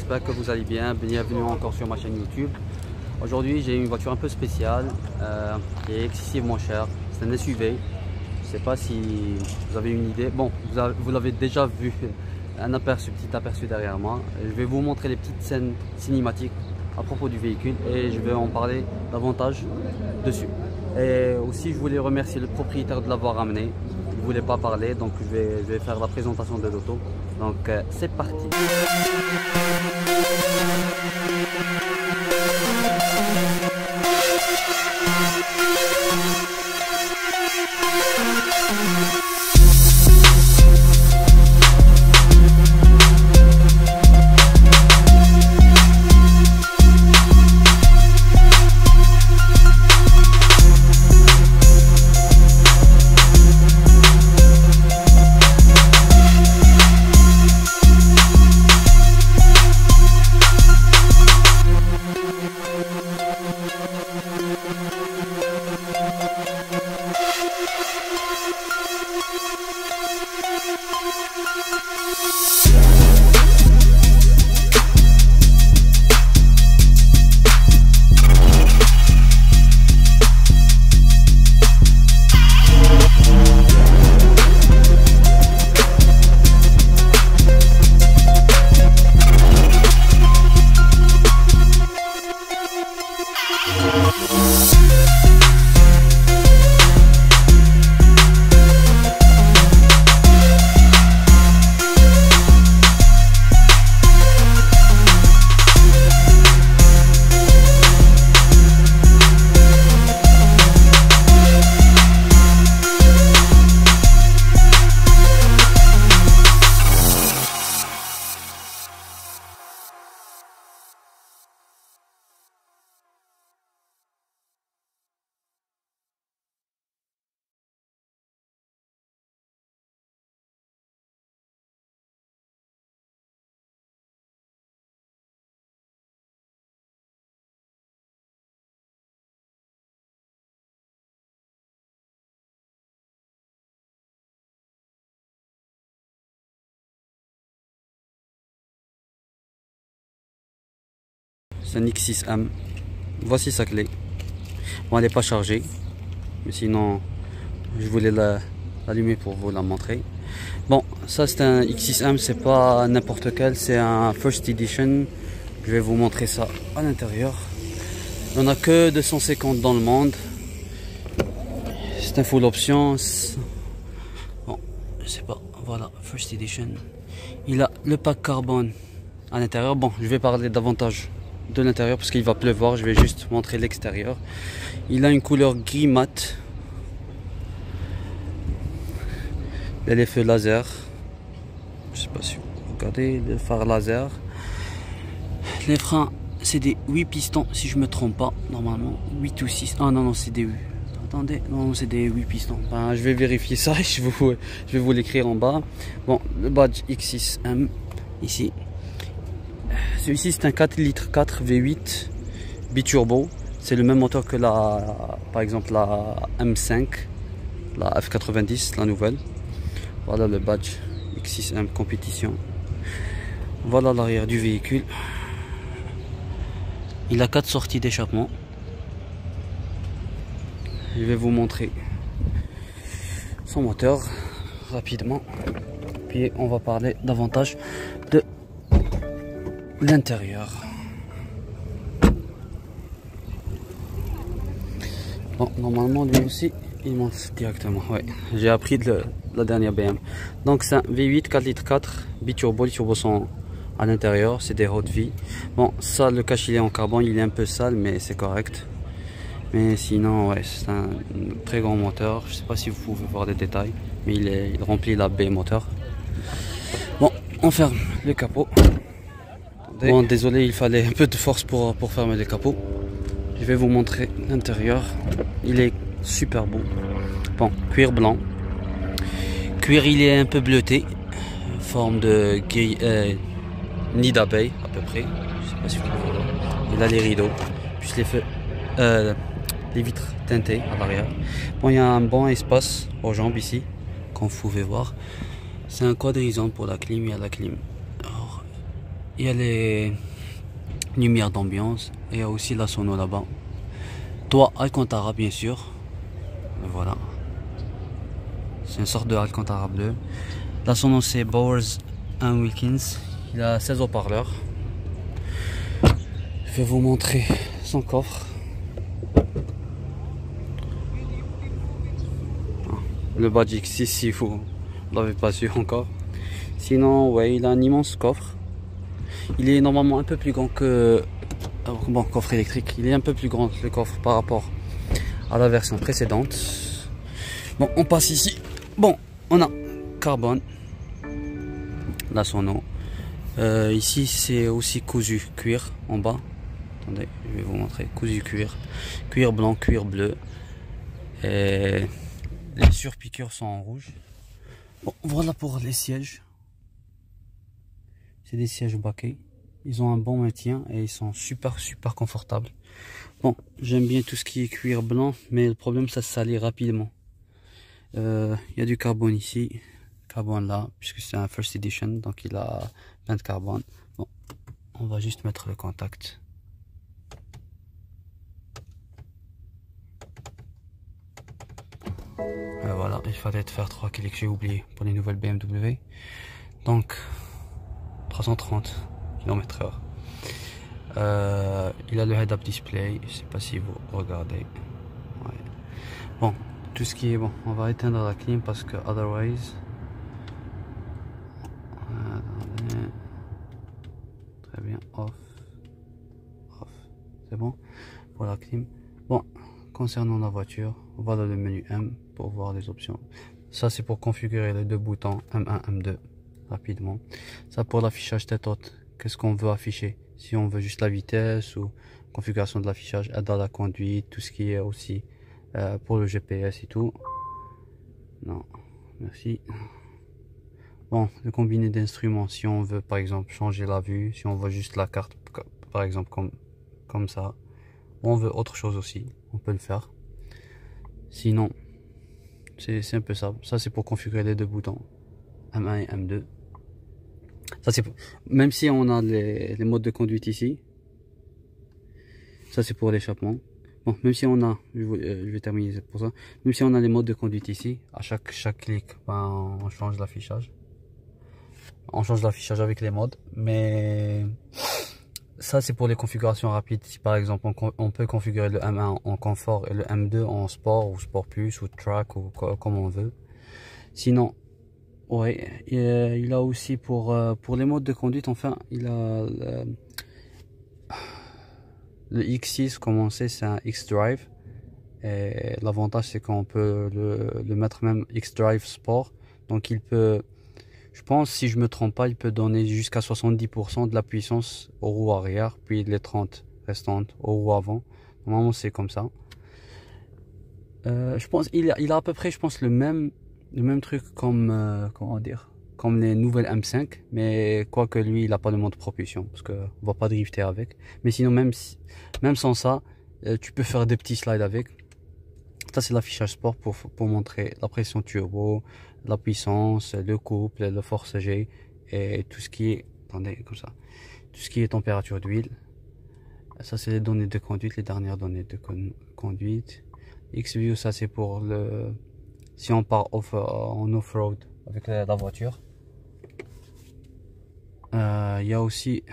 j'espère que vous allez bien. Bienvenue encore sur ma chaîne YouTube. Aujourd'hui j'ai une voiture un peu spéciale qui est excessivement chère. C'est un SUV. Je ne sais pas si vous avez une idée. Bon, vous l'avez déjà vu, petit aperçu derrière moi. Je vais vous montrer les petites scènes cinématiques à propos du véhicule et je vais en parler davantage dessus. Et aussi je voulais remercier le propriétaire de l'avoir ramené. Il ne voulait pas parler, donc je vais faire la présentation de l'auto. Donc c'est parti. C'est un X6M. Voici sa clé. Bon, elle n'est pas chargée, mais sinon je voulais l'allumer pour vous la montrer. Bon, ça c'est un X6M, c'est pas n'importe quel, c'est un First Edition. Je vais vous montrer ça à l'intérieur. Il n'y en a que 250 dans le monde. C'est un full option. Bon, je sais pas, voilà, First Edition. Il a le pack carbone à l'intérieur. Bon, je vais parler davantage de l'intérieur parce qu'il va pleuvoir, je vais juste montrer l'extérieur. Il a une couleur gris mat. Il y a les feux laser, je sais pas si vous regardez, le phare laser. Les freins c'est des 8 pistons si je me trompe pas, normalement 8 ou 6, ah non c'est des 8, attendez, non c'est des 8 pistons, ben, je vais vérifier ça et je vais vous l'écrire en bas. Bon, le badge X6M ici. Celui-ci c'est un 4 litres 4 V8 biturbo. C'est le même moteur que par exemple la M5, la F90, la nouvelle. Voilà le badge X6M compétition. Voilà l'arrière du véhicule. Il a 4 sorties d'échappement. Je vais vous montrer son moteur rapidement. Puis on va parler davantage de l'intérieur. Bon, normalement lui aussi il monte directement. Ouais, j'ai appris de la dernière BM. Donc c'est un V8 4 litres 4 biturbo. Les turbos sont à l'intérieur, c'est des hautes vies. Bon, ça le cache il est en carbone, il est un peu sale mais c'est correct. Mais sinon ouais, c'est un très grand moteur. Je sais pas si vous pouvez voir des détails, mais il remplit la baie moteur. Bon, on ferme le capot. Bon, désolé, il fallait un peu de force pour fermer le capot. Je vais vous montrer l'intérieur. Il est super beau. Bon, cuir blanc. Cuir, il est un peu bleuté. Forme de nid d'abeille, à peu près. Je sais pas si vous pouvez voir. Il a les rideaux. Puis les vitres teintées à l'arrière. Bon, il y a un bon espace aux jambes ici, comme vous pouvez voir. C'est un quadrisonde pour la clim, il y a la clim. Alors, Il y a les lumières d'ambiance et il y a aussi la sono là-bas. Toit Alcantara bien sûr. Voilà. C'est une sorte de Alcantara bleu. La sono c'est Bowers & Wilkins. Il a 16 haut-parleurs. Je vais vous montrer son coffre. Le badge X6 si vous l'avez pas su encore. Sinon ouais, il a un immense coffre. Il est normalement un peu plus grand que... Bon, coffre électrique. Il est un peu plus grand le coffre par rapport à la version précédente. Bon, on passe ici. Bon, on a carbone. La sono. Ici c'est aussi cousu cuir en bas. Attendez, je vais vous montrer. Cousu cuir. Cuir blanc, cuir bleu. Et les surpiqûres sont en rouge. Bon, voilà pour les sièges. C'est des sièges baquets. Ils ont un bon maintien et ils sont super confortables. Bon, j'aime bien tout ce qui est cuir blanc, mais le problème ça se salit rapidement. Il y a du carbone ici, carbone là, puisque c'est un first edition, donc il a plein de carbone. Bon, on va juste mettre le contact. Voilà, il fallait faire 3 clics, j'ai oublié pour les nouvelles BMW. Donc 330 km/h. Il a le head-up display, je sais pas si vous regardez. Ouais. Bon, tout ce qui est bon, on va éteindre la clim parce que otherwise. Très bien, off. C'est bon pour la clim. Bon, concernant la voiture, voilà le menu M pour voir les options. Ça c'est pour configurer les deux boutons M1, M2 rapidement. Ça pour l'affichage tête haute, qu'est-ce qu'on veut afficher, si on veut juste la vitesse ou configuration de l'affichage, aide à la conduite, tout ce qui est aussi pour le GPS et tout. Non, merci. Bon, le combiné d'instruments, si on veut par exemple changer la vue, si on veut juste la carte par exemple comme ça, ou on veut autre chose aussi, on peut le faire. Sinon, c'est un peu ça. Ça c'est pour configurer les deux boutons M1 et M2. Ça c'est même si on a les modes de conduite ici. Ça c'est pour l'échappement. Bon, même si on a, je vais terminer pour ça. Même si on a les modes de conduite ici, à chaque clic, ben, on change l'affichage. On change l'affichage avec les modes, mais ça c'est pour les configurations rapides. Si par exemple on peut configurer le M1 en confort et le M2 en sport ou sport plus ou track ou comme on veut. Sinon, ouais, il a aussi pour les modes de conduite, enfin, il a le X6, comme on sait, c'est un X-Drive. Et l'avantage, c'est qu'on peut le mettre même X-Drive Sport. Donc il peut, je pense, si je me trompe pas, il peut donner jusqu'à 70% de la puissance aux roues arrière, puis les 30 restantes aux roues avant. Normalement, c'est comme ça. Je pense il a à peu près, je pense, le même truc comme comment dire, comme les nouvelles M5, mais quoique lui il a pas de mode propulsion parce que on va pas drifter avec. Mais sinon même sans ça, tu peux faire des petits slides avec. Ça c'est l'affichage sport pour montrer la pression turbo, la puissance, le couple, le force G et tout ce qui est, attendez, comme ça, tout ce qui est température d'huile. Ça c'est les données de conduite, les dernières données de conduite. Xview, ça c'est pour le si on part en off-road avec la voiture. Il y a aussi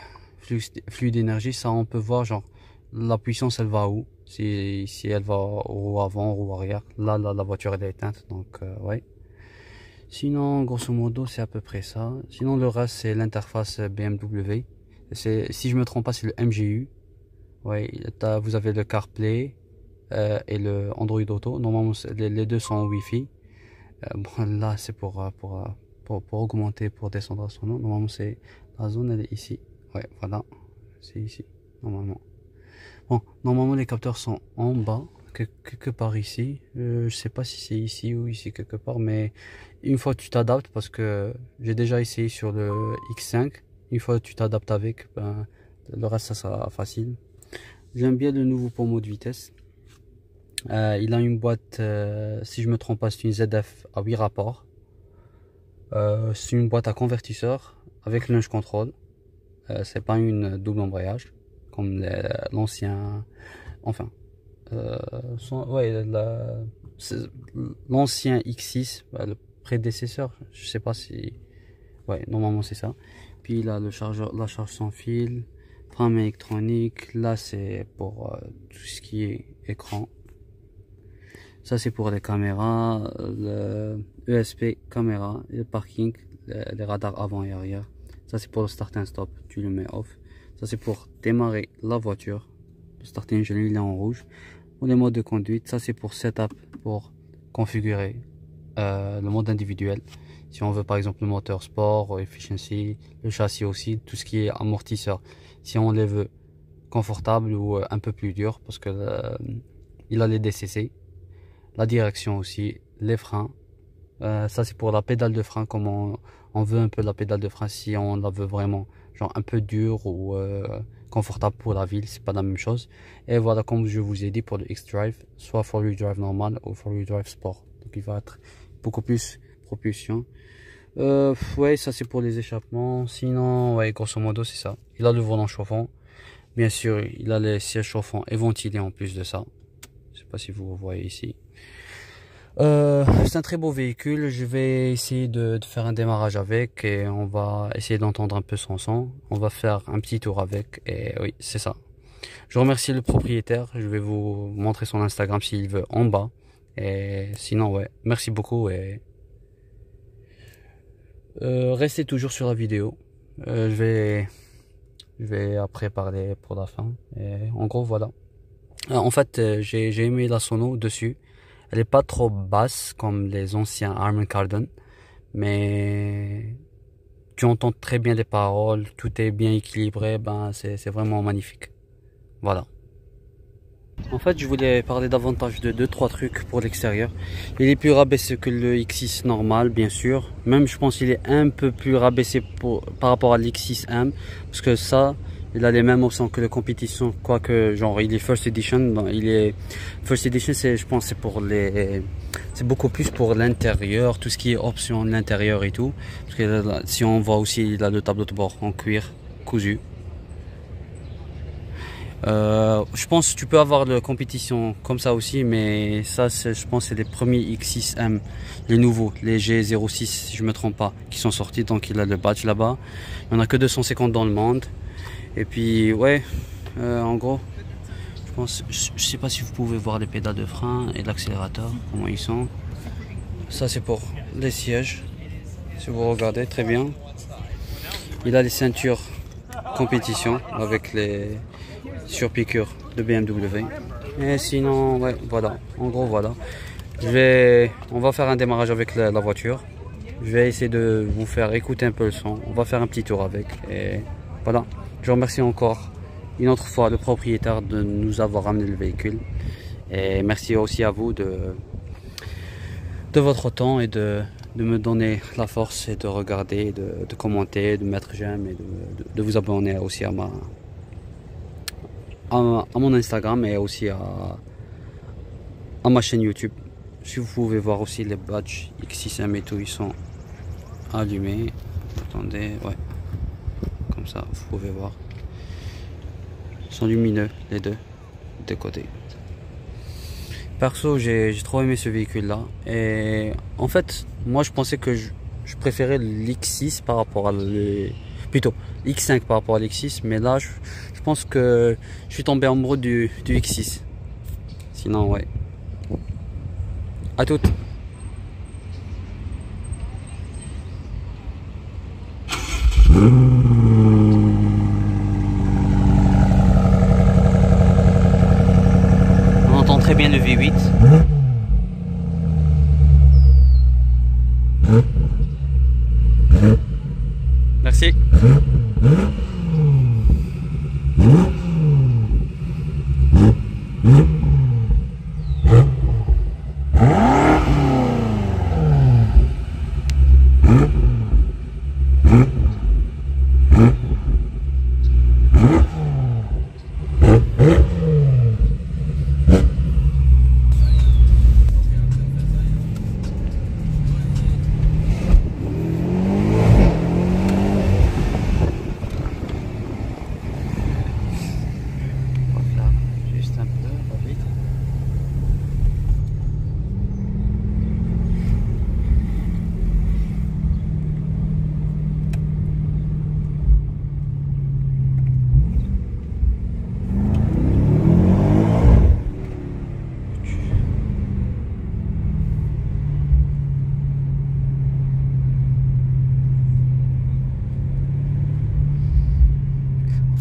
flux d'énergie, ça on peut voir genre la puissance elle va où, si elle va au avant, roue arrière. Là la voiture elle est éteinte, donc ouais. Sinon grosso modo c'est à peu près ça. Sinon le reste c'est l'interface BMW. Si je me trompe pas, c'est le MGU. Ouais, vous avez le CarPlay et le Android Auto. Normalement les deux sont en Wi-Fi. Bon, là c'est pour augmenter, pour descendre à son nom. Normalement c'est la zone, elle est ici. Ouais, voilà, c'est ici normalement. Bon, normalement les capteurs sont en bas, quelque part ici. Je sais pas si c'est ici ou ici quelque part, mais une fois tu t'adaptes, parce que j'ai déjà essayé sur le X5. Une fois tu t'adaptes avec, ben, le reste ça sera facile. J'aime bien le nouveau pommeau de vitesse. Il a une boîte, si je me trompe pas, c'est une ZF à 8 rapports. C'est une boîte à convertisseur avec lunge control. c'est pas une double embrayage comme l'ancien, enfin, ouais, l'ancien X6, le prédécesseur, je sais pas si, ouais, normalement c'est ça. Puis là, le chargeur, la charge sans fil, trame électronique. Là, c'est pour tout ce qui est écran. Ça, c'est pour les caméras, le ESP caméra, le parking, les radars avant et arrière. Ça, c'est pour le start and stop. Tu le mets off. Ça, c'est pour démarrer la voiture. Le start engine, il est en rouge. Pour les modes de conduite, ça, c'est pour setup, pour configurer le mode individuel. Si on veut par exemple le moteur sport, efficiency, le châssis aussi, tout ce qui est amortisseur. Si on les veut confortable ou un peu plus dur, parce que il a les DCC, la direction aussi, les freins. Ça c'est pour la pédale de frein, comme on veut un peu la pédale de frein, si on la veut vraiment genre un peu dur ou confortable pour la ville, c'est pas la même chose. Et voilà, comme je vous ai dit pour le X-Drive, soit 4-wheel drive normal ou 4-wheel drive sport. Donc il va être beaucoup plus propulsion. Ouais, ça c'est pour les échappements. Sinon, ouais, grosso modo c'est ça. Il a le volant chauffant, bien sûr. Il a les sièges chauffants et ventilés en plus de ça. Je sais pas si vous voyez ici. C'est un très beau véhicule. Je vais essayer de faire un démarrage avec et on va essayer d'entendre un peu son son. On va faire un petit tour avec et oui, c'est ça. Je remercie le propriétaire. Je vais vous montrer son Instagram s'il veut en bas. Et sinon, ouais, merci beaucoup et restez toujours sur la vidéo. Je vais après parler pour la fin. Et en gros, voilà. En fait, j'ai aimé la sono dessus. Elle est pas trop basse comme les anciens Harman Kardon, mais tu entends très bien les paroles, tout est bien équilibré, ben c'est vraiment magnifique. Voilà. En fait, je voulais parler davantage de 2-3 trucs pour l'extérieur. Il est plus rabaissé que le X6 normal, bien sûr. Même, je pense qu'il est un peu plus rabaissé par rapport à l'X6M, parce que ça, il a les mêmes options que le compétition, quoique genre il est first edition. Ben, il est first edition, c'est, je pense, c'est beaucoup plus pour l'intérieur, tout ce qui est option de l'intérieur et tout. Parce que si on voit aussi, il a le tableau de bord en cuir cousu. Je pense que tu peux avoir la compétition comme ça aussi, mais ça, je pense, c'est les premiers X6M, les nouveaux, les G06, si je me trompe pas, qui sont sortis. Donc il a le badge là-bas. Il n'y en a que 250 dans le monde. Et puis ouais, en gros, je pense, je sais pas si vous pouvez voir les pédales de frein et l'accélérateur, comment ils sont. Ça c'est pour les sièges, si vous regardez très bien. Il a les ceintures compétition avec les surpiqûres de BMW. Et sinon, ouais, voilà, en gros voilà. On va faire un démarrage avec la voiture. Je vais essayer de vous faire écouter un peu le son. On va faire un petit tour avec et voilà. Je remercie encore une autre fois le propriétaire de nous avoir amené le véhicule. Et merci aussi à vous de votre temps et de me donner la force et de regarder, de commenter, de mettre j'aime et de vous abonner aussi à mon Instagram et aussi à ma chaîne YouTube. Si vous pouvez voir aussi les badges X6M et tout, ils sont allumés. Attendez, ouais, comme ça vous pouvez voir. Ils sont lumineux les deux côtés. Perso, j'ai trop aimé ce véhicule là et en fait moi je pensais que je préférais l'X6 par rapport à plutôt l'X5 par rapport à l'X6, mais là je pense que je suis tombé amoureux du X6. Sinon ouais, à toutes. On entend très bien le V8. Merci.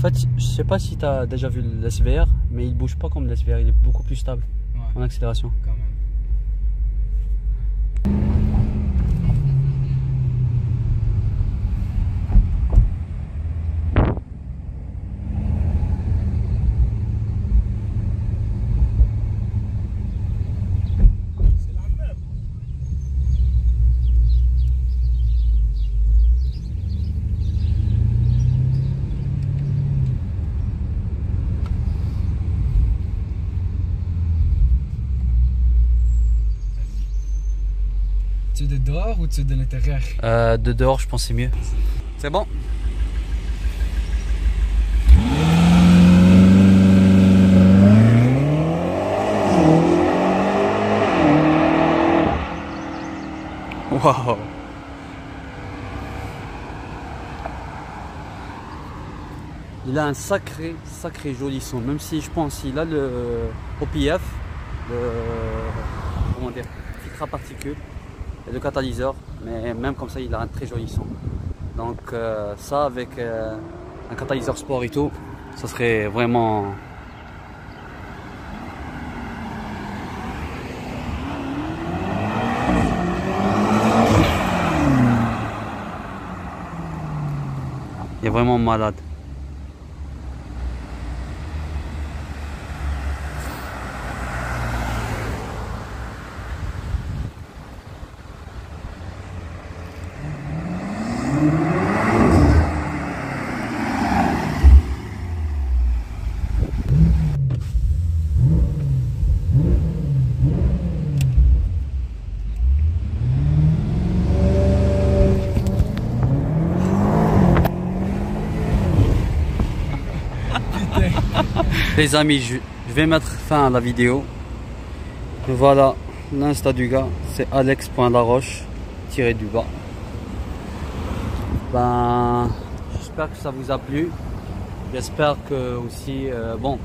fait, je sais pas si tu as déjà vu l'SVR, mais il bouge pas comme l'SVR, il est beaucoup plus stable en accélération. Quand même. Tu es de dehors ou tu es de l'intérieur? De dehors, je pense que c'est mieux. C'est bon? Waouh! Il a un sacré joli son, même si je pense qu'il a le OPF, comment dire, filtre à particules et le catalyseur, mais même comme ça il a un très joli son. Donc ça avec un catalyseur sport et tout, ça serait vraiment... Il est vraiment malade. Les amis, je vais mettre fin à la vidéo. Voilà l'insta du gars, c'est alex.laroche-du-bas. Ben, j'espère que ça vous a plu. J'espère que aussi, bon,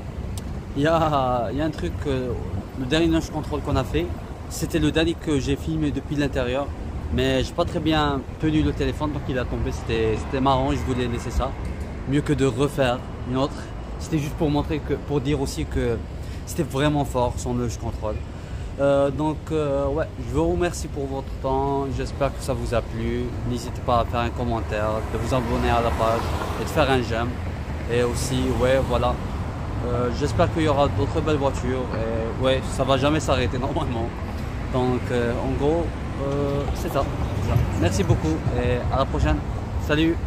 il y a un truc, le dernier launch control qu'on a fait, c'était le dernier que j'ai filmé depuis l'intérieur. Mais j'ai pas très bien tenu le téléphone, donc il a tombé, c'était marrant, je voulais laisser ça. Mieux que de refaire une autre. C'était juste pour montrer que, pour dire aussi que c'était vraiment fort son launch control. Ouais, je vous remercie pour votre temps. J'espère que ça vous a plu. N'hésitez pas à faire un commentaire, de vous abonner à la page et de faire un j'aime. Et aussi, ouais, voilà. J'espère qu'il y aura d'autres belles voitures. Et ouais, ça va jamais s'arrêter normalement. Donc, en gros, c'est ça. Merci beaucoup et à la prochaine. Salut!